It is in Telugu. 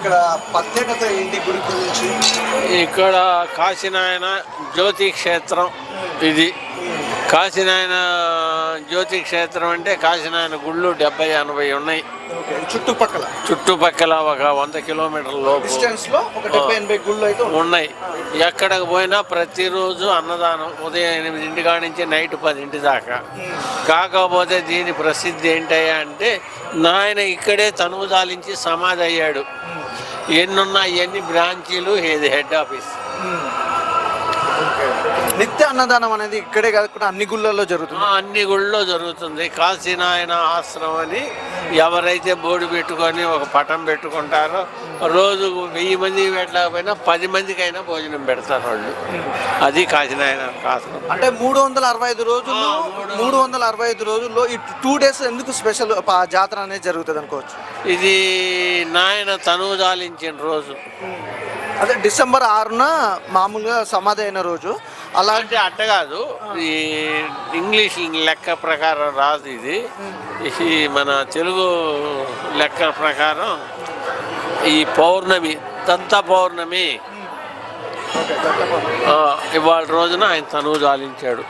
ఇక్కడ ప్రత్యేకత ఏంటి గుడి గురించి? ఇక్కడ కాశీనాయన జ్యోతి క్షేత్రం. ఇది కాశీనాయన జ్యోతి క్షేత్రం అంటే కాశీనాయన గుళ్ళు 70-80 ఉన్నాయి. చుట్టుపక్కల ఒక 100 కిలోమీటర్ల లోపు గుళ్ళు అయితే ఉన్నాయి. ఎక్కడికి పోయినా ప్రతిరోజు అన్నదానం ఉదయం 8 కాడి నుంచి నైట్ 10 దాకా. కాకపోతే దీని ప్రసిద్ధి ఏంటయ్యా అంటే నాయన ఇక్కడే తనువు దాలించి సమాధి అయ్యాడు. ఎన్నున్నా ఎన్ని బ్రాంచీలు, ఇది హెడ్ ఆఫీస్. నిత్య అన్నదానం అనేది ఇక్కడే కాకుండా అన్ని గుళ్ళల్లో జరుగుతుంది. అన్ని గుళ్ళలో జరుగుతుంది. కాశీనాయన ఆశ్రమం అని ఎవరైతే బోర్డు పెట్టుకొని ఒక పటం పెట్టుకుంటారో రోజు 1000 మంది పెట్టలేకపోయినా 10 మందికైనా భోజనం పెడతారు వాళ్ళు. అది కాశీనాయన ఆశ్రమం. అంటే 365 రోజులు 365 రోజుల్లో ఈ 2 days ఎందుకు స్పెషల్ జాతర అనేది జరుగుతుంది అనుకోవచ్చు? ఇది నాయన తనువు దాలించిన రోజు. అదే డిసెంబర్ 6న మామూలుగా సమాధి అయిన రోజు. అలాంటి అట్ట కాదు, ఈ ఇంగ్లీష్ లెక్క ప్రకారం రాదు ఇది. ఈ మన తెలుగు లెక్క ప్రకారం ఈ పౌర్ణమి, దంత పౌర్ణమి ఇవాళ రోజున ఆయన తనువు దాలించాడు.